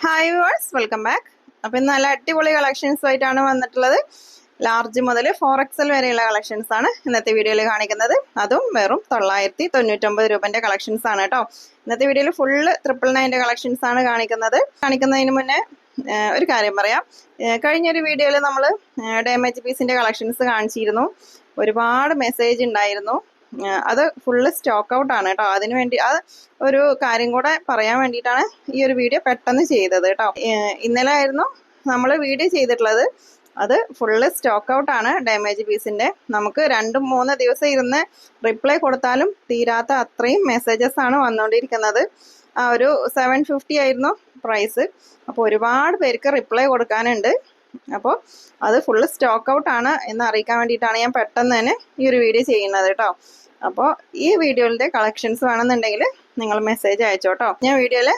Hi viewers, welcome back. അപ്പം ഇന്ന് നല്ല അടിപൊളി കളക്ഷൻസ് ആയിട്ടാണ് വന്നിട്ടുള്ളത്. ലാർജ് മുതൽ 4XL വരെയുള്ള കളക്ഷൻസ് ആണ് ഇന്നത്തെ വീഡിയോയിൽ കാണിക്കുന്നത്. അതും വെറും 999 രൂപൻ്റെ കളക്ഷൻസ് ആണ് കേട്ടോ. ഇന്നത്തെ വീഡിയോയിൽ ഫുള്ള് 999 കളക്ഷൻസ് ആണ് കാണിക്കുന്നതിന് മുന്നേ ഒരു കാര്യം പറയാം. കഴിഞ്ഞൊരു വീഡിയോയിൽ നമ്മൾ ഡാമേജ് പീസിൻ്റെ കളക്ഷൻസ് കാണിച്ചിരുന്നു. ഒരുപാട് മെസ്സേജ് ഉണ്ടായിരുന്നു. അത് ഫുള്ള് സ്റ്റോക്ക് ഔട്ട് ആണ് കേട്ടോ. അതിന് വേണ്ടി അത് ഒരു കാര്യം കൂടെ പറയാൻ വേണ്ടിയിട്ടാണ് ഈ ഒരു വീഡിയോ പെട്ടെന്ന് ചെയ്തത് കേട്ടോ. ഇന്നലെ ആയിരുന്നു നമ്മൾ വീഡിയോ ചെയ്തിട്ടുള്ളത്. അത് ഫുള്ള് സ്റ്റോക്ക് ഔട്ട് ആണ് ഡാമേജ് പീസിൻ്റെ. നമുക്ക് 2-3 ദിവസം ഇരുന്ന് റിപ്ലൈ കൊടുത്താലും തീരാത്ത അത്രയും മെസ്സേജസ് ആണ് വന്നുകൊണ്ടിരിക്കുന്നത്. ആ ഒരു 750 ആയിരുന്നു പ്രൈസ്. അപ്പോൾ ഒരുപാട് പേർക്ക് റിപ്ലൈ കൊടുക്കാനുണ്ട്. അപ്പോൾ അത് ഫുള്ള് സ്റ്റോക്ക് ഔട്ട് ആണ് എന്ന് അറിയിക്കാൻ വേണ്ടിയിട്ടാണ് ഞാൻ പെട്ടെന്ന് തന്നെ ഈ ഒരു വീഡിയോ ചെയ്യുന്നത് കേട്ടോ. അപ്പോൾ ഈ വീഡിയോയിലെ കളക്ഷൻസ് വേണമെന്നുണ്ടെങ്കിൽ നിങ്ങൾ മെസ്സേജ് അയച്ചോട്ടോ. ഞാൻ വീഡിയോയിൽ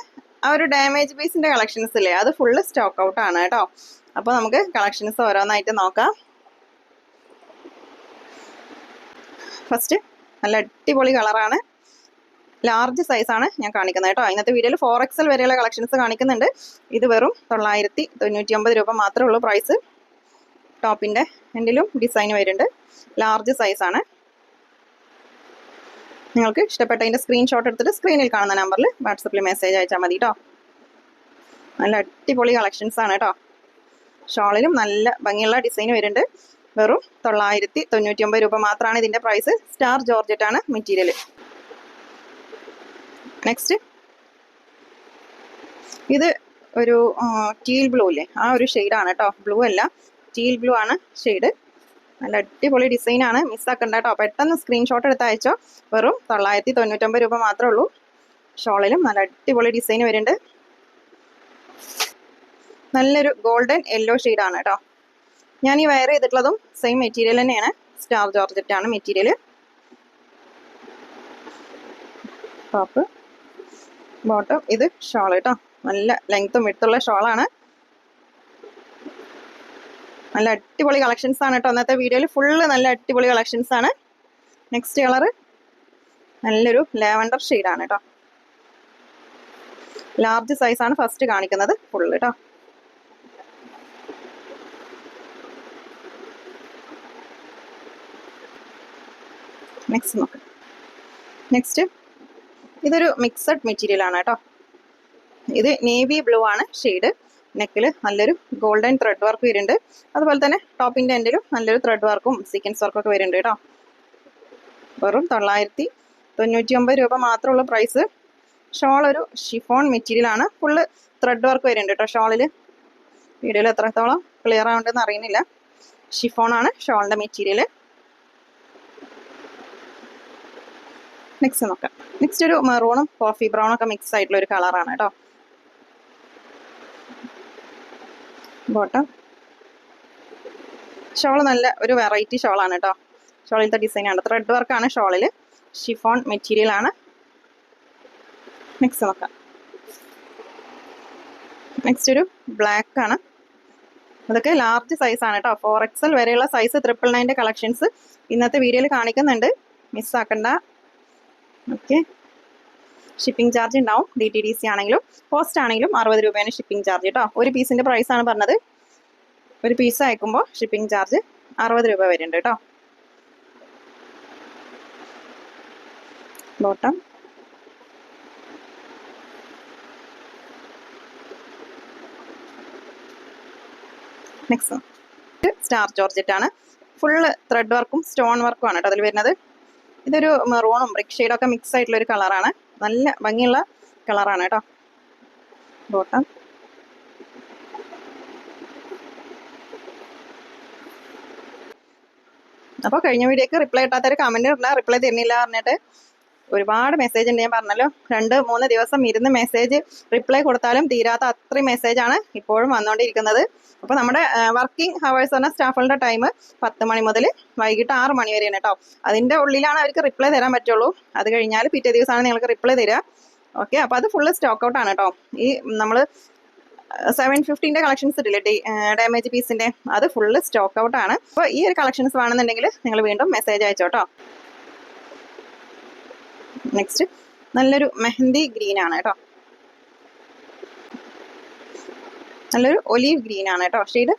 ആ ഒരു ഡാമേജ് പീസിൻ്റെ കളക്ഷൻസ് ഇല്ലേ, അത് ഫുള്ള് സ്റ്റോക്ക് ഔട്ട് ആണ് കേട്ടോ. അപ്പോൾ നമുക്ക് കളക്ഷൻസ് ഓരോന്നായിട്ട് നോക്കാം. ഫസ്റ്റ് നല്ല അടിപൊളി കളറാണ്, ലാർജ് സൈസാണ് ഞാൻ കാണിക്കുന്നത് കേട്ടോ. ഇന്നത്തെ വീഡിയോയിൽ 4XL വരെയുള്ള കളക്ഷൻസ് കാണിക്കുന്നുണ്ട്. ഇത് വെറും 999 രൂപ മാത്രമേ ഉള്ളൂ പ്രൈസ്. ടോപ്പിൻ്റെ എൻഡിലും ഡിസൈൻ വരുന്നുണ്ട്. ലാർജ് സൈസാണ്. നിങ്ങൾക്ക് ഇഷ്ടപ്പെട്ടതിൻ്റെ സ്ക്രീൻഷോട്ട് എടുത്തിട്ട് സ്ക്രീനിൽ കാണുന്ന നമ്പറിൽ വാട്സപ്പിൽ മെസ്സേജ് അയച്ചാൽ മതി കേട്ടോ. നല്ല അടിപൊളി കളക്ഷൻസ് ആണ് കേട്ടോ. ഷോളിലും നല്ല ഭംഗിയുള്ള ഡിസൈൻ വരുന്നുണ്ട്. വെറും 999 രൂപ മാത്രമാണ് ഇതിൻ്റെ പ്രൈസ്. സ്റ്റാർ ജോർജറ്റ് ആണ് മെറ്റീരിയൽ. നെക്സ്റ്റ് ഇത് ഒരു ടീൽ ബ്ലൂ ഇല്ലേ, ആ ഒരു ഷെയ്ഡാണ് കേട്ടോ. ബ്ലൂ അല്ല, ടീൽ ബ്ലൂ ആണ് ഷെയ്ഡ്. നല്ല അടിപൊളി ഡിസൈനാണ്, മിസ്സാക്കണ്ട കേട്ടോ. പെട്ടെന്ന് സ്ക്രീൻഷോട്ട് എടുത്ത് അയച്ചോ. വെറും 999 രൂപ മാത്രമേ ഉള്ളൂ. ഷോളിലും നല്ല അടിപൊളി ഡിസൈൻ വരുന്നുണ്ട്. നല്ലൊരു ഗോൾഡൻ യെല്ലോ ഷെയ്ഡാണ് കേട്ടോ. ഞാൻ ഈ വെയർ ചെയ്തിട്ടുള്ളതും സെയിം മെറ്റീരിയൽ തന്നെയാണ്. സ്റ്റാർ ജോർജറ്റ് ആണ് മെറ്റീരിയൽ. ടോപ്പ് ബോട്ടം ഇത് ഷോൾ കേട്ടോ. നല്ല ലെങ്ത്തും വിട്ടുള്ള ഷോളാണ്. നല്ല അടിപൊളി കളക്ഷൻസ് ആണ് കേട്ടോ. ഇന്നത്തെ വീഡിയോയിൽ ഫുള്ള് നല്ല അടിപൊളി കളക്ഷൻസ് ആണ്. നെക്സ്റ്റ് കളറ് നല്ലൊരു ലാവൻഡർ ഷെയ്ഡാണ് കേട്ടോ. ലാർജ് സൈസാണ് ഫസ്റ്റ് കാണിക്കുന്നത് ഫുള്ള് കേട്ടോ. നെക്സ്റ്റ് നോക്കാം. നെക്സ്റ്റ് ഇതൊരു മിക്സഡ് മെറ്റീരിയൽ ആണ് കേട്ടോ. ഇത് നേവി ബ്ലൂ ആണ് ഷെയ്ഡ്. നെക്കിൽ നല്ലൊരു ഗോൾഡൻ ത്രെഡ് വർക്ക് വരുന്നുണ്ട്. അതുപോലെ തന്നെ ടോപ്പിൻ്റെ എൻഡിലും നല്ലൊരു ത്രെഡ് വർക്കും സീക്വൻസ് വർക്കും ഒക്കെ വരുന്നുണ്ട് കേട്ടോ. വെറും 999 രൂപ മാത്രമുള്ള പ്രൈസ്. ഷോൾ ഒരു ഷിഫോൺ മെറ്റീരിയൽ ആണ്. ഫുള്ള് ത്രെഡ് വർക്ക് വരുന്നുണ്ട് കേട്ടോ ഷോളിൽ. വീഡിയോയിൽ എത്രത്തോളം ക്ലിയർ ആവുന്നുണ്ടെന്ന് അറിയുന്നില്ല. ഷിഫോൺ ആണ് ഷോളിൻ്റെ മെറ്റീരിയൽ. നെക്സ്റ്റ് നോക്കാം. നെക്സ്റ്റ് ഒരു മെറൂണും കോഫി ബ്രൗണും ഒക്കെ മിക്സ് ആയിട്ടുള്ള ഒരു കളറാണ് കേട്ടോ. ബോട്ടം ഷോൾ നല്ല ഒരു വെറൈറ്റി ഷോളാണ് കേട്ടോ. ഷോളിലത്തെ ഡിസൈനാണ്, ത്രെഡ് വർക്കാണ് ഷോളിൽ. ഷിഫോൺ മെറ്റീരിയൽ ആണ്. നെക്സ്റ്റ് നോക്കാം. നെക്സ്റ്റ് ഒരു ബ്ലാക്ക് ആണ്. അതൊക്കെ ലാർജ് സൈസാണ് കേട്ടോ. 4XL വരെയുള്ള സൈസ് 999 കളക്ഷൻസ് ഇന്നത്തെ വീഡിയോയിൽ കാണിക്കുന്നുണ്ട്. മിസ്സാക്കണ്ട. ഓക്കെ, ഷിപ്പിംഗ് ചാർജ് ഉണ്ടാവും. DTDC ആണെങ്കിലും പോസ്റ്റ് ആണെങ്കിലും 60 രൂപയാണ് ഷിപ്പിംഗ് ചാർജ് കേട്ടോ. ഒരു പീസിൻ്റെ പ്രൈസാണ് പറഞ്ഞത്. ഒരു പീസ് അയക്കുമ്പോൾ ഷിപ്പിംഗ് ചാർജ് 60 രൂപ വരുന്നുണ്ട് കേട്ടോ. ബോട്ടം നെക്സ്റ്റ് സ്റ്റാർ ജോർജറ്റ് ആണ്. ഫുള്ള് ത്രെഡ് വർക്കും സ്റ്റോൺ വർക്കും ആണ് കേട്ടോ അതിൽ വരുന്നത്. ഇതൊരു മെറൂണും ബ്രിക്ക് ഷെയ്ഡൊക്കെ മിക്സ് ആയിട്ടുള്ള ഒരു കളറാണ്. നല്ല ഭംഗിയുള്ള കളറാണ് കേട്ടോ. ബോട്ടം അപ്പോൾ കഴിഞ്ഞ വീഡിയോക്ക് റിപ്ലൈ ഇട്ടാത്തൊരു കമൻറ്റ് ഇടണ്ട, റിപ്ലൈ തരുന്നില്ല പറഞ്ഞിട്ട് ഒരുപാട് മെസ്സേജ് ഉണ്ട്. ഞാൻ പറഞ്ഞല്ലോ 2-3 ദിവസം ഇരുന്ന് മെസ്സേജ് റിപ്ലൈ കൊടുത്താലും തീരാത്ത അത്രയും മെസ്സേജാണ് ഇപ്പോഴും വന്നുകൊണ്ടിരിക്കുന്നത്. അപ്പോൾ നമ്മുടെ വർക്കിംഗ് ഹവേഴ്സ് പറഞ്ഞ സ്റ്റാഫുകളുടെ ടൈം 10 മണി മുതൽ വൈകിട്ട് 6 മണി വരെയാണ് കേട്ടോ. അതിൻ്റെ ഉള്ളിലാണ് അവർക്ക് റിപ്ലൈ തരാൻ പറ്റുള്ളൂ. അത് കഴിഞ്ഞാൽ പിറ്റേ ദിവസമാണ് നിങ്ങൾക്ക് റിപ്ലൈ തരിക. ഓക്കെ, അപ്പോൾ അത് ഫുള്ള് സ്റ്റോക്ക് ഔട്ട് ആണ് കേട്ടോ. ഈ നമ്മൾ 750 കളക്ഷൻസ് ഇട്ടില്ലേ ഡാമേജ് പീസിൻ്റെ, അത് ഫുള്ള് സ്റ്റോക്ക് ഔട്ട് ആണ്. അപ്പോൾ ഈ ഒരു കളക്ഷൻസ് വേണമെന്നുണ്ടെങ്കിൽ നിങ്ങൾ വീണ്ടും മെസ്സേജ് അയച്ചോട്ടോ. നെക്സ്റ്റ് നല്ലൊരു മെഹന്തി ഗ്രീൻ ആണ് കേട്ടോ. നല്ലൊരു ഒലീവ് ഗ്രീൻ ആണ് കേട്ടോ ഷെയ്ഡ്.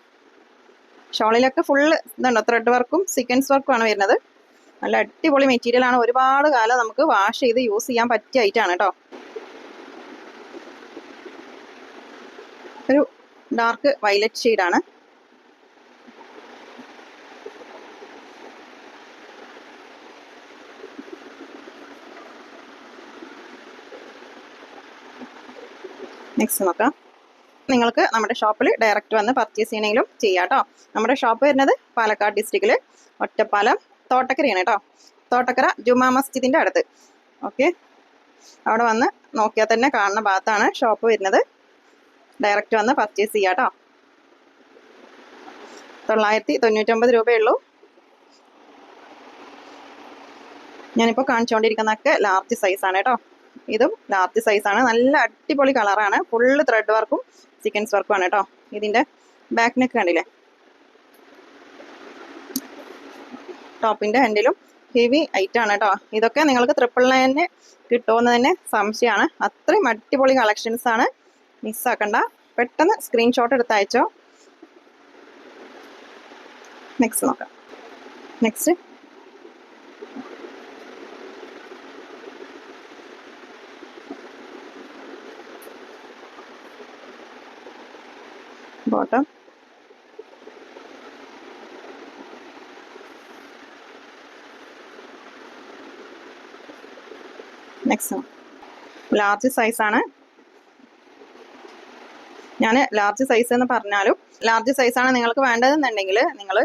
ഷോളിലൊക്കെ ഫുള്ള് ഇതുണ്ടോ ത്രെഡ് വർക്കും സീക്വൻസ് വർക്കും ആണ് വരുന്നത്. നല്ല അടിപൊളി മെറ്റീരിയൽ ആണ്. ഒരുപാട് കാലം നമുക്ക് വാഷ് ചെയ്ത് യൂസ് ചെയ്യാൻ പറ്റിയ ഐറ്റാണ് കേട്ടോ. ഒരു ഡാർക്ക് വയലറ്റ് ഷെയ്ഡാണ്. നെക്സ്റ്റ് നോക്കാം. നിങ്ങൾക്ക് നമ്മുടെ ഷോപ്പിൽ ഡയറക്റ്റ് വന്ന് പർച്ചേസ് ചെയ്യണമെങ്കിലും ചെയ്യാം കേട്ടോ. നമ്മുടെ ഷോപ്പ് വരുന്നത് പാലക്കാട് ഡിസ്ട്രിക്റ്റിൽ ഒറ്റപ്പാലം തോട്ടക്കരയാണ് കേട്ടോ. തോട്ടക്കര ജുമാ മസ്ജിദിൻ്റെ അടുത്ത്. ഓക്കെ, അവിടെ വന്ന് നോക്കിയാൽ തന്നെ കാണുന്ന ഭാഗത്താണ് ഷോപ്പ് വരുന്നത്. ഡയറക്റ്റ് വന്ന് പർച്ചേസ് ചെയ്യാം കേട്ടോ. 999 രൂപയുള്ളൂ. ഞാനിപ്പോൾ കാണിച്ചുകൊണ്ടിരിക്കുന്നതൊക്കെ ലാർജ് സൈസാണ് കേട്ടോ. ഇതും ലാർജ് സൈസാണ്. നല്ല അടിപൊളി കളറാണ്. ഫുള്ള് ത്രെഡ് വർക്കും സീക്വൻസ് വർക്കും ആണ് കേട്ടോ. ഇതിൻ്റെ ബാക്ക് നെക്ക് കണ്ടില്ലേ, ടോപ്പിൻ്റെ ഹാൻഡിലും ഹെവി ഐറ്റാണ് കേട്ടോ. ഇതൊക്കെ നിങ്ങൾക്ക് 999 കിട്ടുമെന്ന് തന്നെ സംശയമാണ്. അത്രയും അടിപൊളി കളക്ഷൻസ് ആണ്. മിസ്സാക്കണ്ട, പെട്ടെന്ന് സ്ക്രീൻഷോട്ട് എടുത്ത് അയച്ചോ. നെക്സ്റ്റ് നോക്കാം. Next bottom. നെക്സ്റ്റ് ലാർജ് സൈസാണ്. ഞാൻ ലാർജ് സൈസ് എന്ന് പറഞ്ഞാലും ലാർജ് സൈസാണ് നിങ്ങൾക്ക് വേണ്ടതെന്നുണ്ടെങ്കിൽ നിങ്ങൾ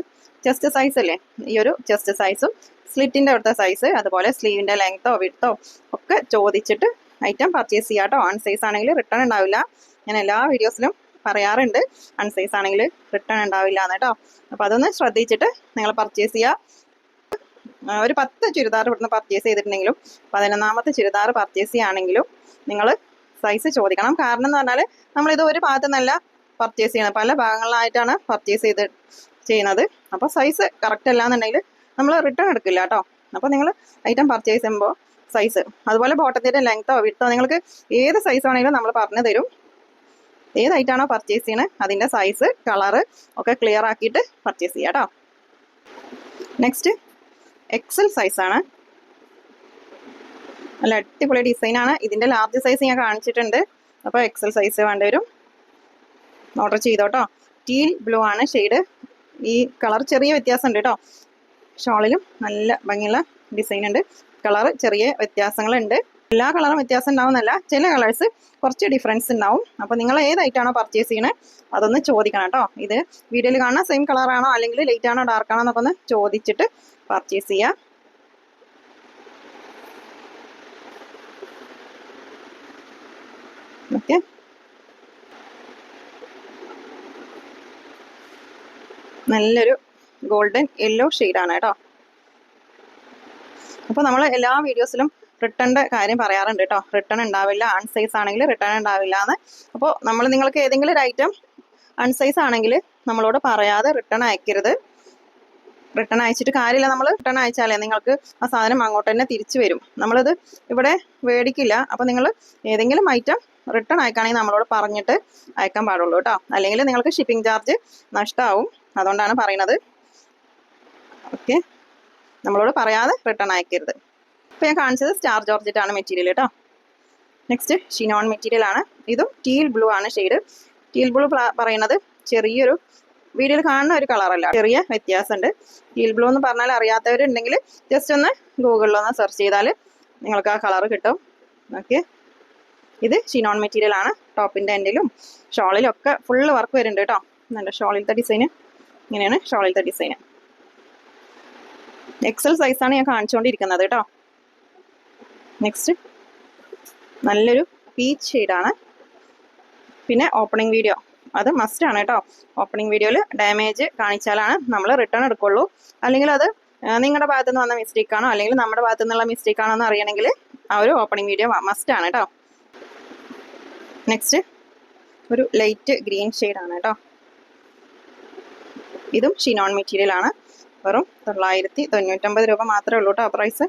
ചെസ്റ്റ് സൈസ് അല്ലേ, ഈ ഒരു ചെസ്റ്റ് സൈസും സ്ലിറ്റിൻ്റെ അവിടുത്തെ സൈസ്, അതുപോലെ സ്ലീവിൻ്റെ ലെങ്ത്തോ വിഡ്ത്തോ ഒക്കെ ചോദിച്ചിട്ട് ഐറ്റം പർച്ചേസ് ചെയ്യാം കേട്ടോ. അൺസൈസ് ആണെങ്കിൽ റിട്ടേൺ ഉണ്ടാവില്ല. ഞാൻ എല്ലാ വീഡിയോസിലും പറയാറുണ്ട് അൺസൈസ് ആണെങ്കിൽ റിട്ടേൺ ഉണ്ടാവില്ല എന്ന് കേട്ടോ. അപ്പോൾ അതൊന്ന് ശ്രദ്ധിച്ചിട്ട് നിങ്ങൾ പർച്ചേസ് ചെയ്യുക. ഒരു 10 ചുരിദാർ ഇവിടുന്ന് പർച്ചേസ് ചെയ്തിട്ടുണ്ടെങ്കിലും 11ാമത്തെ ചുരിദാർ പർച്ചേസ് ചെയ്യുകയാണെങ്കിലും നിങ്ങൾ സൈസ് ചോദിക്കണം. കാരണം എന്ന് പറഞ്ഞാൽ നമ്മളിത് ഒരു ഭാഗത്തു നിന്നല്ല പർച്ചേസ് ചെയ്യുന്നത്, പല ഭാഗങ്ങളിലായിട്ടാണ് പർച്ചേസ് ചെയ്യുന്നത്. അപ്പോൾ സൈസ് കറക്റ്റ് അല്ല എന്നുണ്ടെങ്കിൽ നമ്മൾ റിട്ടേൺ എടുക്കില്ല കേട്ടോ. അപ്പോൾ നിങ്ങൾ ഐറ്റം പർച്ചേസ് ചെയ്യുമ്പോൾ സൈസ്, അതുപോലെ ബോട്ടത്തിൻ്റെ ലെങ്ത്തോ വിഡ്ത്തോ നിങ്ങൾക്ക് ഏത് സൈസ് ആണെങ്കിലും നമ്മൾ പറഞ്ഞു തരും. ഏതായിട്ടാണോ പർച്ചേസ് ചെയ്യണത് അതിൻ്റെ സൈസ് കളറ് ഒക്കെ ക്ലിയർ ആക്കിയിട്ട് പർച്ചേസ് ചെയ്യാം കേട്ടോ. നെക്സ്റ്റ് എക്സൽ സൈസാണ്. നല്ല അടിപൊളി ഡിസൈനാണ്. ഇതിൻ്റെ ലാർജ് സൈസ് ഞാൻ കാണിച്ചിട്ടുണ്ട്. അപ്പോൾ എക്സൽ സൈസ് വേണ്ടവരും ഓർഡർ ചെയ്തോട്ടോ. ടീൽ ബ്ലൂ ആണ് ഷെയ്ഡ്. ഈ കളർ ചെറിയ വ്യത്യാസം ഉണ്ട് കേട്ടോ. ഷോളിലും നല്ല ഭംഗിയുള്ള ഡിസൈൻ ഉണ്ട്. കളർ ചെറിയ വ്യത്യാസങ്ങളുണ്ട്. എല്ലാ കളറും വ്യത്യാസം ഉണ്ടാവുന്നല്ല, ചില കളേഴ്സ് കുറച്ച് ഡിഫറൻസ് ഉണ്ടാവും. അപ്പോൾ നിങ്ങൾ ഏതായിട്ടാണോ പർച്ചേസ് ചെയ്യണത് അതൊന്ന് ചോദിക്കണം കേട്ടോ. ഇത് വീഡിയോയിൽ കാണുന്ന സെയിം കളറാണോ അല്ലെങ്കിൽ ലൈറ്റ് ആണോ ഡാർക്ക് ആണോ എന്നൊക്കെ ഒന്ന് ചോദിച്ചിട്ട് പർച്ചേസ് ചെയ്യുക. ഓക്കെ, നല്ലൊരു ഗോൾഡൻ യെല്ലോ ഷെയ്ഡാണ് കേട്ടോ. അപ്പോൾ നമ്മൾ എല്ലാ വീഡിയോസിലും റിട്ടേണിൻ്റെ കാര്യം പറയാറുണ്ട് കേട്ടോ. റിട്ടേൺ ഉണ്ടാവില്ല, അൺസൈസ് ആണെങ്കിൽ റിട്ടേൺ ഉണ്ടാവില്ല എന്ന്. അപ്പോൾ നമ്മൾ നിങ്ങൾക്ക് ഏതെങ്കിലും ഒരു ഐറ്റം അൺസൈസ് ആണെങ്കിൽ നമ്മളോട് പറയാതെ റിട്ടേൺ അയക്കരുത്. റിട്ടേൺ അയച്ചിട്ട് കാര്യമില്ല. നമ്മൾ റിട്ടേൺ അയച്ചാലേ നിങ്ങൾക്ക് ആ സാധനം അങ്ങോട്ട് തന്നെ തിരിച്ചു വരും. നമ്മളിത് ഇവിടെ മേടിക്കില്ല. അപ്പോൾ നിങ്ങൾ ഏതെങ്കിലും ഐറ്റം റിട്ടേൺ അയക്കുകയാണെങ്കിൽ നമ്മളോട് പറഞ്ഞിട്ട് അയക്കാൻ പാടുള്ളൂ കേട്ടോ. അല്ലെങ്കിൽ നിങ്ങൾക്ക് ഷിപ്പിംഗ് ചാർജ് നഷ്ടമാവും. അതുകൊണ്ടാണ് പറയുന്നത്. ഓക്കെ, നമ്മളോട് പറയാതെ റിട്ടേൺ അയക്കരുത്. ഇപ്പോൾ ഞാൻ കാണിച്ചത് സ്റ്റാർ ജോർജറ്റാണ് മെറ്റീരിയൽ കേട്ടോ. നെക്സ്റ്റ് ഷിനോൺ മെറ്റീരിയൽ ആണ്. ഇതും ടീൽ ബ്ലൂ ആണ് ഷെയ്ഡ്. ടീൽ ബ്ലൂ പറയുന്നത് ചെറിയൊരു വീഡിയോയിൽ കാണുന്ന ഒരു കളറല്ല, ചെറിയ വ്യത്യാസമുണ്ട്. ടീൽ ബ്ലൂ എന്ന് പറഞ്ഞാൽ അറിയാത്തവരുണ്ടെങ്കിൽ ജസ്റ്റ് ഒന്ന് ഗൂഗിളിലൊന്ന് സെർച്ച് ചെയ്താൽ നിങ്ങൾക്ക് ആ കളർ കിട്ടും. ഓക്കെ, ഇത് ഷിനോൺ മെറ്റീരിയൽ ആണ്. ടോപ്പിൻ്റെ എൻഡിലും ഷോളിലും ഒക്കെ ഫുള്ള് വർക്ക് വരുന്നുണ്ട് കേട്ടോ. നല്ല ഷോളിലത്തെ ഡിസൈന് ഇങ്ങനെയാണ്. ഷോളിലത്തെ ഡിസൈന് എക്സൽ സൈസാണ് ഞാൻ കാണിച്ചുകൊണ്ടിരിക്കുന്നത് കേട്ടോ. നെക്സ്റ്റ് നല്ലൊരു പീച്ച് ഷെയ്ഡാണ്. പിന്നെ ഓപ്പണിംഗ് വീഡിയോ അത് മസ്റ്റ് ആണ് കേട്ടോ. ഓപ്പണിംഗ് വീഡിയോയിൽ ഡാമേജ് കാണിച്ചാലാണ് നമ്മൾ റിട്ടേൺ എടുക്കുള്ളൂ. അല്ലെങ്കിൽ അത് നിങ്ങളുടെ ഭാഗത്തു നിന്ന് വന്ന മിസ്റ്റേക്കാണോ അല്ലെങ്കിൽ നമ്മുടെ ഭാഗത്തു നിന്നുള്ള മിസ്റ്റേക്കാണോ എന്ന് അറിയണമെങ്കിൽ ആ ഒരു ഓപ്പണിംഗ് വീഡിയോ മസ്റ്റ് ആണ് കേട്ടോ. നെക്സ്റ്റ് ഒരു ലൈറ്റ് ഗ്രീൻ ഷെയ്ഡാണ് കേട്ടോ. ഇതും ഷിനോൺ മെറ്റീരിയൽ ആണ്. വെറും 999 രൂപ മാത്രമേ ഉള്ളൂ കേട്ടോ പ്രൈസ്.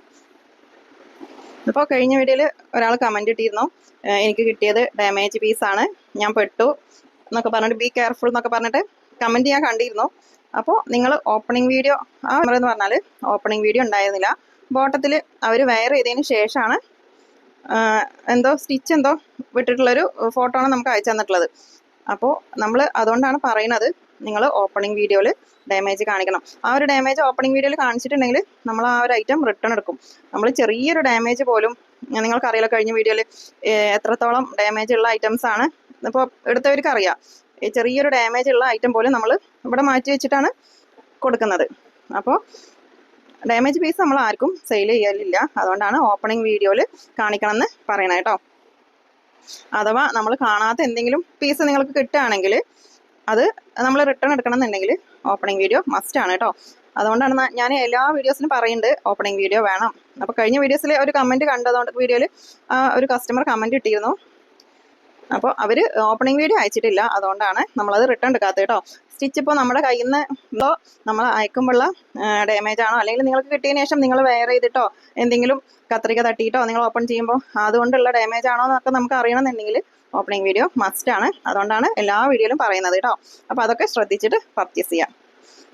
ഇപ്പോൾ കഴിഞ്ഞ വീഡിയോയിൽ ഒരാൾ കമൻറ്റ് ഇട്ടിരുന്നു എനിക്ക് കിട്ടിയത് ഡാമേജ് പീസാണ്, ഞാൻ പെട്ടു, എന്നൊക്കെ പറഞ്ഞിട്ട് ബി കെയർഫുൾ എന്നൊക്കെ പറഞ്ഞിട്ട് കമൻറ്റ് ഞാൻ കണ്ടിരുന്നു. അപ്പോൾ നിങ്ങൾ ഓപ്പണിംഗ് വീഡിയോ എന്ന് പറഞ്ഞാൽ ഓപ്പണിംഗ് വീഡിയോ ഉണ്ടായിരുന്നില്ല. ബോട്ടത്തിൽ അവർ വെയർ ചെയ്തതിന് ശേഷമാണ് എന്തോ സ്റ്റിച്ച് എന്തോ വിട്ടിട്ടുള്ളൊരു ഫോട്ടോ ആണ് നമുക്ക് അയച്ചു തന്നിട്ടുള്ളത്. അപ്പോൾ നമ്മൾ അതുകൊണ്ടാണ് പറയുന്നത് നിങ്ങൾ ഓപ്പണിംഗ് വീഡിയോയിൽ ഡാമേജ് കാണിക്കണം. ആ ഒരു ഡാമേജ് ഓപ്പണിംഗ് വീഡിയോയിൽ കാണിച്ചിട്ടുണ്ടെങ്കിൽ നമ്മൾ ആ ഒരു ഐറ്റം റിട്ടേൺ എടുക്കും. നമ്മൾ ചെറിയൊരു ഡാമേജ് പോലും നിങ്ങൾക്കറിയാലോ കഴിഞ്ഞ വീഡിയോയിൽ എത്രത്തോളം ഡാമേജ് ഉള്ള ഐറ്റംസ് ആണ് ഇപ്പോൾ എടുത്തവർക്ക് അറിയാം. ചെറിയൊരു ഡാമേജ് ഉള്ള ഐറ്റം പോലും നമ്മൾ ഇവിടെ മാറ്റി വെച്ചിട്ടാണ് കൊടുക്കുന്നത്. അപ്പോൾ ഡാമേജ് പീസ് നമ്മൾ ആർക്കും സെയിൽ ചെയ്യലില്ല. അതുകൊണ്ടാണ് ഓപ്പണിംഗ് വീഡിയോയിൽ കാണിക്കണം എന്ന് പറയണത് കേട്ടോ. അഥവാ നമ്മൾ കാണാത്ത എന്തെങ്കിലും പീസ് നിങ്ങൾക്ക് കിട്ടുകയാണെങ്കിൽ അത് നമ്മൾ റിട്ടേൺ എടുക്കണം എന്നുണ്ടെങ്കിൽ ഓപ്പണിംഗ് വീഡിയോ മസ്റ്റ് ആണ് കേട്ടോ. അതുകൊണ്ടാണ് ഞാൻ എല്ലാ വീഡിയോസിനും പറയുന്നുണ്ട് ഓപ്പണിംഗ് വീഡിയോ വേണം. അപ്പോൾ കഴിഞ്ഞ വീഡിയോസിൽ ഒരു കമൻറ്റ് കണ്ടതുകൊണ്ട് വീഡിയോയിൽ ഒരു കസ്റ്റമർ കമൻറ്റ് ഇട്ടിരുന്നു. അപ്പോൾ അവർ ഓപ്പണിംഗ് വീഡിയോ അയച്ചിട്ടില്ല. അതുകൊണ്ടാണ് നമ്മളത് റിട്ടേൺ എടുക്കാത്തത് കേട്ടോ. സ്റ്റിച്ച് ഇപ്പോൾ നമ്മുടെ കയ്യിൽ നിന്ന് നമ്മൾ അയക്കുമ്പോഴുള്ള ഡാമേജ് ആണോ അല്ലെങ്കിൽ നിങ്ങൾക്ക് കിട്ടിയതിന് ശേഷം നിങ്ങൾ വെയർ ചെയ്തിട്ടോ എന്തെങ്കിലും കത്രിക തട്ടിയിട്ടോ നിങ്ങൾ ഓപ്പൺ ചെയ്യുമ്പോൾ അതുകൊണ്ടുള്ള ഡാമേജ് ആണോ എന്നൊക്കെ നമുക്ക് അറിയണമെന്നുണ്ടെങ്കിൽ ഓപ്പണിംഗ് വീഡിയോ മസ്റ്റ് ആണ്. അതുകൊണ്ടാണ് എല്ലാ വീഡിയോയിലും പറയുന്നത് കേട്ടോ. അപ്പോൾ അതൊക്കെ ശ്രദ്ധിച്ചിട്ട് പർച്ചേസ് ചെയ്യാം.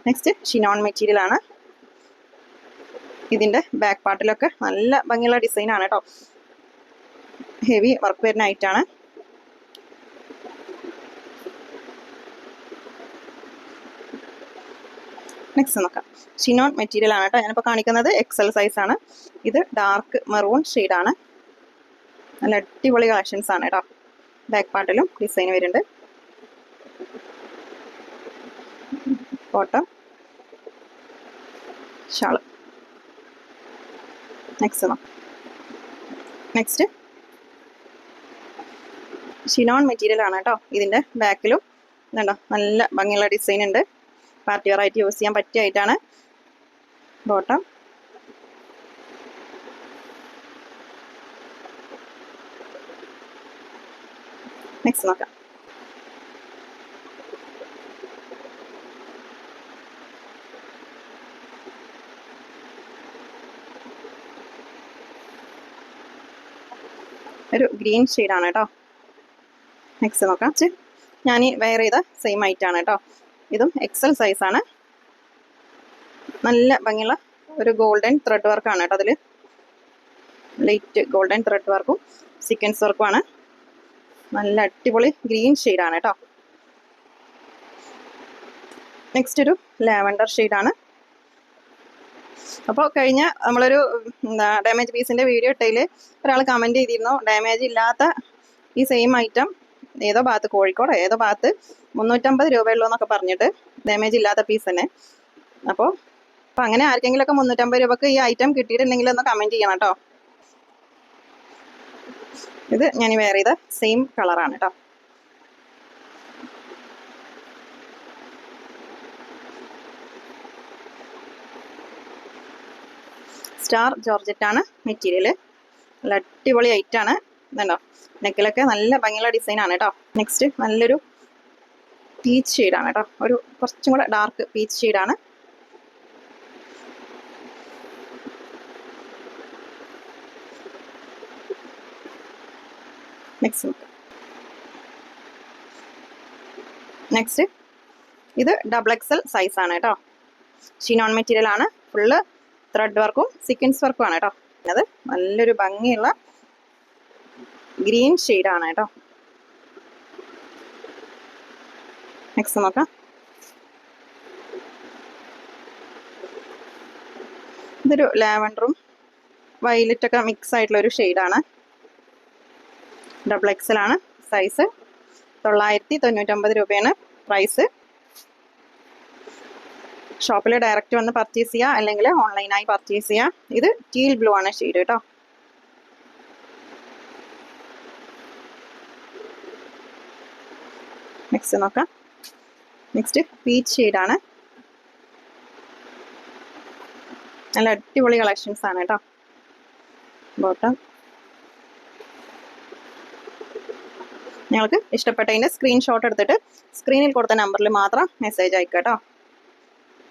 നെക്സ്റ്റ് ഷിനോൺ മെറ്റീരിയലാണ്. ഇതിൻ്റെ ബാക്ക് പാർട്ടിലൊക്കെ നല്ല ഭംഗിയുള്ള ഡിസൈനാണ് കേട്ടോ. ഹെവി വർക്ക് വരുന്ന ഐറ്റാണ്. നെക്സ്റ്റ് നോക്കാം. ഷിനോൺ മെറ്റീരിയൽ ആണ് കേട്ടോ. ഞാനിപ്പോൾ കാണിക്കുന്നത് എക്സൽ സൈസ് ആണ്. ഇത് ഡാർക്ക് മെറൂൺ ഷെയ്ഡാണ്. നല്ല അടിപൊളി കളക്ഷൻസ് ആണ് കേട്ടോ. ബാക്ക് പാർട്ടിലും ഡിസൈൻ വരുന്നുണ്ട്. Bottom shawl. നെക്സ്റ്റ് ഷിനോൺ മെറ്റീരിയൽ ആണ് കേട്ടോ. ഇതിൻ്റെ ബാക്കിലും ഇതുണ്ടോ നല്ല ഭംഗിയുള്ള ഡിസൈൻ ഉണ്ട്. പാർട്ടി വെയർ ആയിട്ട് യൂസ് ചെയ്യാൻ പറ്റിയ ആയിട്ടാണ്. ബോട്ടം നെക്സ്റ്റ് നോക്കാം. ഒരു ഗ്രീൻ ഷെയ്ഡാണ് കേട്ടോ. നെക്സ്റ്റ് നോക്കാം. ഞാൻ ഈ വെയർ ചെയ്ത സെയിം ഐറ്റാണ് കേട്ടോ. ഇതും എക്സൽ സൈസാണ്. നല്ല ഭംഗിയുള്ള ഒരു ഗോൾഡൻ ത്രെഡ് വർക്കാണ് കേട്ടോ. അതിൽ ലൈറ്റ് ഗോൾഡൻ ത്രെഡ് വർക്കും സീക്വൻസ് വർക്കുമാണ്. നല്ല അടിപൊളി ഗ്രീൻ ഷെയ്ഡാണ് കേട്ടോ. നെക്സ്റ്റ് ഒരു ലാവൻഡർ ഷെയ്ഡാണ്. അപ്പോൾ കഴിഞ്ഞ നമ്മളൊരു ഡാമേജ് പീസിൻ്റെ വീഡിയോ ഇട്ടതിൽ ഒരാൾ കമൻറ്റ് ചെയ്തിരുന്നു ഡാമേജ് ഇല്ലാത്ത ഈ സെയിം ഐറ്റം ഏതോ ഭാഗത്ത് കോഴിക്കോട് ഏതോ ഭാഗത്ത് 350 രൂപയുള്ളൂ എന്നൊക്കെ പറഞ്ഞിട്ട് ഡാമേജ് ഇല്ലാത്ത പീസ് തന്നെ. അപ്പോൾ അങ്ങനെ ആർക്കെങ്കിലുമൊക്കെ 350 രൂപക്ക് ഈ ഐറ്റം കിട്ടിയിട്ടുണ്ടെങ്കിൽ ഒന്ന് കമൻറ്റ് ചെയ്യണം കേട്ടോ. ഇത് ഞാൻ വെയർ ചെയ്ത സെയിം കളറാണ് കേട്ടോ. സ്റ്റാർ ജോർജറ്റാണ് മെറ്റീരിയൽ. നല്ല അടിപൊളി ഐറ്റാണ്. ഇതുണ്ടോ നെക്കിലൊക്കെ നല്ല ഭംഗിയുള്ള ഡിസൈനാണ് കേട്ടോ. നെക്സ്റ്റ് നല്ലൊരു പീച്ച് ഷെയ്ഡാണ് കേട്ടോ. ഒരു കുറച്ചും കൂടെ ഡാർക്ക് പീച്ച് ഷെയ്ഡാണ്. നെക്സ്റ്റ് ഇത് ഡബിൾ എക്സൽ സൈസാണ് കേട്ടോ. ഷിനോൺ മെറ്റീരിയൽ ആണ്. ഫുള്ള് ത്രെഡ് വർക്കും സീക്വൻസ് വർക്കും ആണ് കേട്ടോ. അത് നല്ലൊരു ഭംഗിയുള്ള ഗ്രീൻ ഷെയ്ഡാണ് കേട്ടോ. നെക്സ്റ്റ് നോക്കാം. ഇതൊരു ലാവൻഡറും വയലറ്റൊക്കെ മിക്സ് ആയിട്ടുള്ള ഒരു ഷെയ്ഡാണ്. ഡബിൾ എക്സൽ ആണ് സൈസ്. 999 രൂപയാണ് പ്രൈസ്. ഷോപ്പിൽ ഡയറക്റ്റ് വന്ന് പർച്ചേസ് ചെയ്യുക അല്ലെങ്കിൽ ഓൺലൈനായി പർച്ചേസ് ചെയ്യുക. ഇത് ടീൽ ബ്ലൂ ആണ് ഷെയ്ഡ് കേട്ടോ. നെക്സ്റ്റ് നോക്കാം. നെക്സ്റ്റ് പീച്ച് ഷെയ്ഡാണ്. നല്ല അടിപൊളി കളക്ഷൻസ് ആണ് കേട്ടോ. ബോട്ടം നിങ്ങൾക്ക് ഇഷ്ടപ്പെട്ടതിൻ്റെ സ്ക്രീൻഷോട്ട് എടുത്തിട്ട് സ്ക്രീനിൽ കൊടുത്ത നമ്പറിൽ മാത്രം മെസ്സേജ് അയക്കുക കേട്ടോ.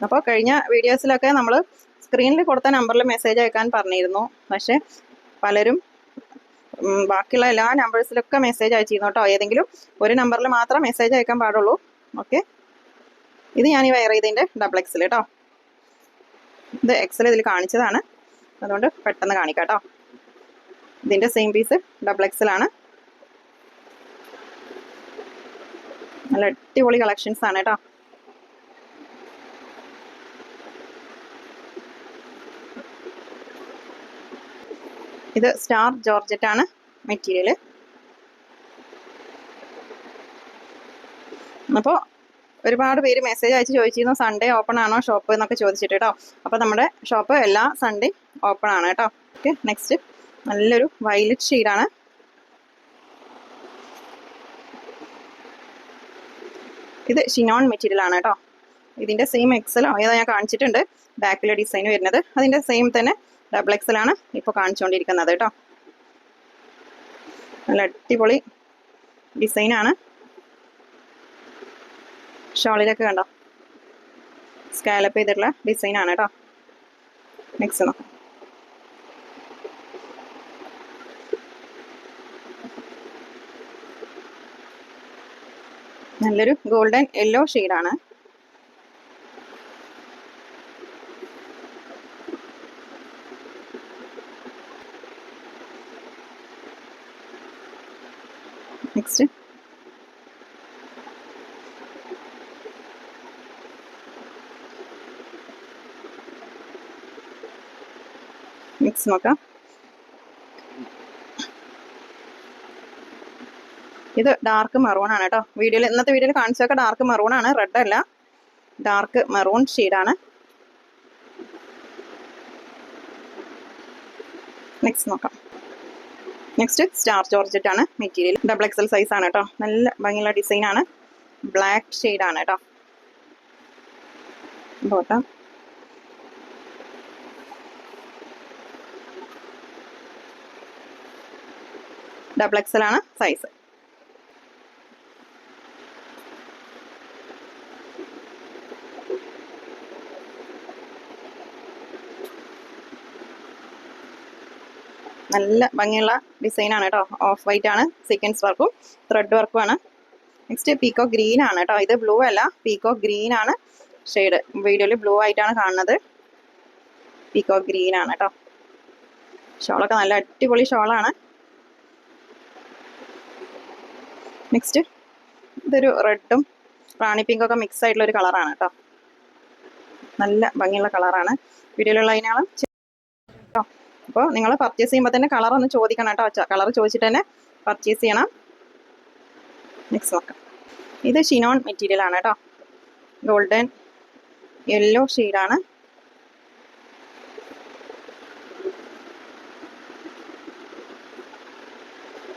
അപ്പോൾ കഴിഞ്ഞ വീഡിയോസിലൊക്കെ നമ്മൾ സ്ക്രീനിൽ കൊടുത്ത നമ്പറിൽ മെസ്സേജ് അയക്കാൻ പറഞ്ഞിരുന്നു. പക്ഷേ പലരും ബാക്കിയുള്ള എല്ലാ നമ്പേഴ്സിലൊക്കെ മെസ്സേജ് അയച്ചിരുന്നു കേട്ടോ. ഏതെങ്കിലും ഒരു നമ്പറിൽ മാത്രം മെസ്സേജ് അയക്കാൻ പാടുള്ളൂ. ഓക്കെ, ഇത് ഞാൻ ഈ വെയർ ചെയ്തതിൻ്റെ ഡബിൾ എക്സൽ കേട്ടോ. ഇത് എക്സൽ ഇതിൽ കാണിച്ചതാണ്, അതുകൊണ്ട് പെട്ടെന്ന് കാണിക്കാം കേട്ടോ. ഇതിൻ്റെ സെയിം പീസ് ഡബിൾ എക്സൽ ആണ്. നല്ല അടിപൊളി കളക്ഷൻസ് ആണ് കേട്ടോ. ഇത് സ്റ്റാർ ജോർജറ്റ് ആണ് മെറ്റീരിയൽ. അപ്പോൾ ഒരുപാട് പേര് മെസ്സേജ് അയച്ച് ചോദിച്ചിരുന്നു സൺഡേ ഓപ്പൺ ആണോ ഷോപ്പ് എന്നൊക്കെ ചോദിച്ചിട്ട് കേട്ടോ. അപ്പോൾ നമ്മുടെ ഷോപ്പ് എല്ലാ സൺഡേ ഓപ്പൺ ആണ് കേട്ടോ. ഓക്കെ, നെക്സ്റ്റ് നല്ലൊരു വയലറ്റ് ഷെയ്ഡാണ്. ഇത് ഷിനോൺ മെറ്റീരിയൽ ആണ് കേട്ടോ. ഇതിൻ്റെ സെയിം എക്സലോ ഏതാ ഞാൻ കാണിച്ചിട്ടുണ്ട്, ബാക്കിലെ ഡിസൈൻ വരുന്നത് അതിൻ്റെ സെയിം തന്നെ ഡബിൾ എക്സൽ ആണ് ഇപ്പോൾ കാണിച്ചുകൊണ്ടിരിക്കുന്നത് കേട്ടോ. നല്ല അടിപൊളി ഡിസൈനാണ്. ഷോളിലൊക്കെ കണ്ടോ സ്കാലപ്പ് ചെയ്തിട്ടുള്ള ഡിസൈനാണ് കേട്ടോ. നെക്സ്റ്റ് നോക്കാം. നല്ലൊരു ഗോൾഡൻ യെല്ലോ ഷെയ്ഡാണ്. നെക്സ്റ്റ് മിക്സ് നോക്കാം. ഇത് ഡാർക്ക് മെറൂൺ ആണ് കേട്ടോ. ഇന്നത്തെ വീഡിയോയിൽ കാണിച്ചൊക്കെ ഡാർക്ക് മെറൂൺ ആണ്, റെഡ് അല്ല, ഡാർക്ക് മെറൂൺ ഷെയ്ഡാണ്. നെക്സ്റ്റ് നോക്കാം. നെക്സ്റ്റ് സ്റ്റാർ ജോർജറ്റ് ആണ് മെറ്റീരിയൽ, ഡബിൾ എക്സൽ സൈസ് ആണ് കേട്ടോ. നല്ല ഭംഗിയുള്ള ഡിസൈൻ ആണ്, ബ്ലാക്ക് ഷെയ്ഡാണ് കേട്ടോ. ബോട്ടം ഡബിൾ എക്സൽ ആണ് സൈസ്. നല്ല ഭംഗിയുള്ള ഡിസൈൻ ആണ് കേട്ടോ. ഓഫ് വൈറ്റ് ആണ്, സീക്വൻസ് വർക്കും ത്രെഡ് വർക്കും ആണ്. നെക്സ്റ്റ് പീക്കോ ഗ്രീൻ ആണ് കേട്ടോ. ഇത് ബ്ലൂ അല്ല, പീക്കോ ഗ്രീൻ ആണ് ഷെയ്ഡ്. വീഡിയോയിൽ ബ്ലൂ ആയിട്ടാണ് കാണുന്നത്, പീക്കോ ഗ്രീൻ ആണ് കേട്ടോ. ഷോളൊക്കെ നല്ല അടിപൊളി ഷോളാണ്. നെക്സ്റ്റ് ഇതൊരു റെഡും റാണി പിങ്കൊക്കെ മിക്സ് ആയിട്ടുള്ള ഒരു കളറാണ് കേട്ടോ. നല്ല ഭംഗിയുള്ള കളറാണ്. വീഡിയോയിലുള്ള അതിനാളും കേട്ടോ. അപ്പോൾ നിങ്ങൾ പർച്ചേസ് ചെയ്യുമ്പോൾ തന്നെ കളർ ഒന്ന് ചോദിക്കണം കേട്ടോ. കളർ ചോദിച്ചിട്ട് തന്നെ പർച്ചേസ് ചെയ്യണം. നെക്സ്റ്റ് നോക്കാം. ഇത് ഷിനോൺ മെറ്റീരിയൽ ആണ് കേട്ടോ. ഗോൾഡൻ യെല്ലോ ഷെയ്ഡാണ്.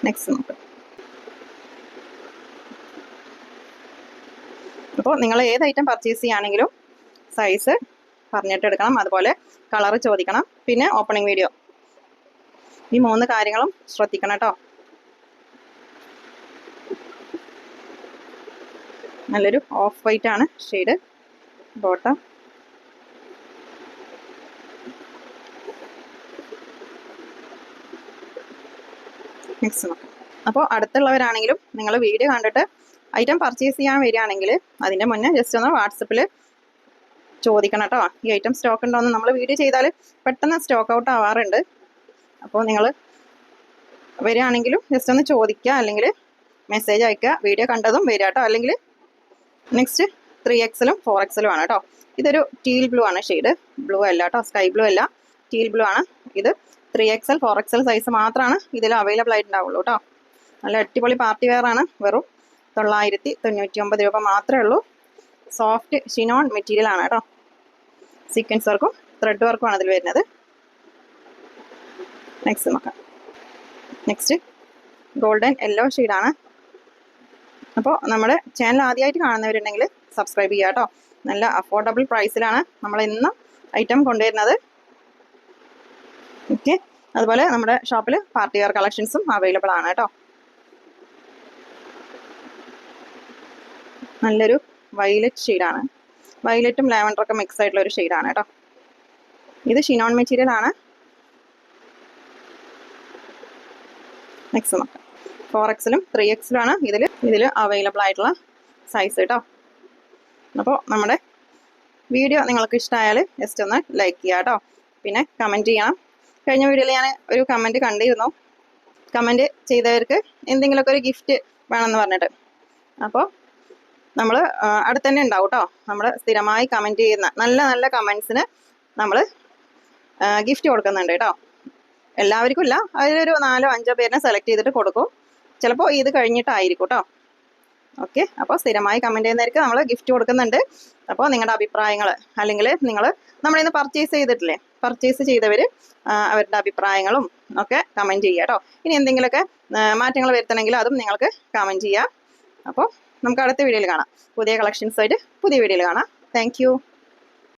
നെക്സ്റ്റ് നോക്കാം. അപ്പോൾ നിങ്ങൾ ഏത് ഐറ്റം പർച്ചേസ് ചെയ്യുകയാണെങ്കിലും സൈസ് പറഞ്ഞിട്ട് എടുക്കണം, അതുപോലെ കളർ ചോദിക്കണം, പിന്നെ ഓപ്പണിംഗ് വീഡിയോ, ഈ 3 കാര്യങ്ങളും ശ്രദ്ധിക്കണം കേട്ടോ. നല്ലൊരു ഓഫ് വൈറ്റ് ആണ് ഷെയ്ഡ്. ബോട്ടം നെക്സ്റ്റ് നോക്കാം. അപ്പോൾ അടുത്തുള്ളവരാണെങ്കിലും നിങ്ങൾ വീഡിയോ കണ്ടിട്ട് ഐറ്റം പർച്ചേസ് ചെയ്യാൻ വരികയാണെങ്കിൽ അതിൻ്റെ മുന്നേ ജസ്റ്റ് ഒന്ന് വാട്സപ്പിൽ ചോദിക്കണം കേട്ടോ. ഈ ഐറ്റം സ്റ്റോക്ക് ഉണ്ടോ എന്ന്. നമ്മൾ വീഡിയോ ചെയ്താൽ പെട്ടെന്ന് സ്റ്റോക്ക് ഔട്ട് ആവാറുണ്ട്. അപ്പോൾ നിങ്ങൾ വരികയാണെങ്കിലും ജസ്റ്റ് ഒന്ന് ചോദിക്കുക, അല്ലെങ്കിൽ മെസ്സേജ് അയക്കുക. വീഡിയോ കണ്ടതും വരിക കേട്ടോ. അല്ലെങ്കിൽ നെക്സ്റ്റ് 3XL 4XL ആണ് കേട്ടോ. ഇതൊരു ടീൽ ബ്ലൂ ആണ് ഷെയ്ഡ്. ബ്ലൂ അല്ല കേട്ടോ, സ്കൈ ബ്ലൂ അല്ല, ടീൽ ബ്ലൂ ആണ്. ഇത് 3XL 4XL സൈസ് മാത്രമാണ് ഇതിൽ അവൈലബിൾ ആയിട്ടുണ്ടാവുള്ളൂ കേട്ടോ. നല്ല അടിപൊളി പാർട്ടി വെയർ ആണ്. വെറും 999 രൂപ മാത്രമേ ഉള്ളൂ. സോഫ്റ്റ് ഷിനോൺ മെറ്റീരിയൽ ആണ് കേട്ടോ. സീക്വൻസ് വർക്കും ത്രെഡ് വർക്കും ആണ് അതിൽ വരുന്നത്. നെക്സ്റ്റ് നോക്കാം. നെക്സ്റ്റ് ഗോൾഡൻ യെല്ലോ ഷെയ്ഡാണ്. അപ്പോൾ നമ്മുടെ ചാനൽ ആദ്യമായിട്ട് കാണുന്നവരുണ്ടെങ്കിൽ സബ്സ്ക്രൈബ് ചെയ്യുക കേട്ടോ. നല്ല അഫോർഡബിൾ പ്രൈസിലാണ് നമ്മൾ ഇന്നും ഐറ്റം കൊണ്ടുവരുന്നത്. ഓക്കെ, അതുപോലെ നമ്മുടെ ഷോപ്പിൽ പാർട്ടി വെയർ കളക്ഷൻസും അവൈലബിൾ ആണ് കേട്ടോ. നല്ലൊരു വയലറ്റ് ഷെയ്ഡാണ്. വയലറ്റും ലാവൻഡറൊക്കെ മിക്സ് ആയിട്ടുള്ള ഒരു ഷെയ്ഡാണ് കേട്ടോ. ഇത് ഷിനോൺ മെറ്റീരിയൽ ആണ്. നെക്സ്റ്റ് നോക്കാം. 4XL 3XL ആണ് ഇതിൽ അവൈലബിൾ ആയിട്ടുള്ള സൈസ് കേട്ടോ. അപ്പോൾ നമ്മുടെ വീഡിയോ നിങ്ങൾക്ക് ഇഷ്ടമായാൽ ജസ്റ്റ് ഒന്ന് ലൈക്ക് ചെയ്യുക കേട്ടോ. പിന്നെ കമൻറ്റ് ചെയ്യണം. കഴിഞ്ഞ വീഡിയോയിൽ ഞാൻ ഒരു കമൻറ്റ് കണ്ടിരുന്നു, കമൻറ്റ് ചെയ്തവർക്ക് എന്തെങ്കിലുമൊക്കെ ഒരു ഗിഫ്റ്റ് വേണമെന്ന് പറഞ്ഞിട്ട്. അപ്പോൾ നമ്മൾ അടുത്ത് തന്നെ ഉണ്ടാവും കേട്ടോ. നമ്മൾ സ്ഥിരമായി കമൻറ്റ് ചെയ്യുന്ന നല്ല നല്ല കമൻസിന് നമ്മൾ ഗിഫ്റ്റ് കൊടുക്കുന്നുണ്ട് കേട്ടോ. എല്ലാവർക്കും ഇല്ല, അതിലൊരു 4-5 പേരിനെ സെലക്ട് ചെയ്തിട്ട് കൊടുക്കും. ചിലപ്പോൾ ഇത് കഴിഞ്ഞിട്ടായിരിക്കും കേട്ടോ. ഓക്കെ, അപ്പോൾ സ്ഥിരമായി കമൻറ്റ് ചെയ്യുന്നവർക്ക് നമ്മൾ ഗിഫ്റ്റ് കൊടുക്കുന്നുണ്ട്. അപ്പോൾ നിങ്ങളുടെ അഭിപ്രായങ്ങൾ, അല്ലെങ്കിൽ നിങ്ങൾ നമ്മളിന്ന് പർച്ചേസ് ചെയ്തിട്ടില്ലേ, പർച്ചേസ് ചെയ്തവർ അവരുടെ അഭിപ്രായങ്ങളും ഒക്കെ കമൻറ്റ് ചെയ്യുക കേട്ടോ. ഇനി എന്തെങ്കിലുമൊക്കെ മാറ്റങ്ങൾ വരുത്തണമെങ്കിൽ അതും നിങ്ങൾക്ക് കമൻറ്റ് ചെയ്യുക. അപ്പോൾ നമുക്ക് അടുത്ത വീഡിയോയിൽ കാണാം. പുതിയ കളക്ഷൻസായിട്ട് പുതിയ വീഡിയോയിൽ കാണാം. താങ്ക്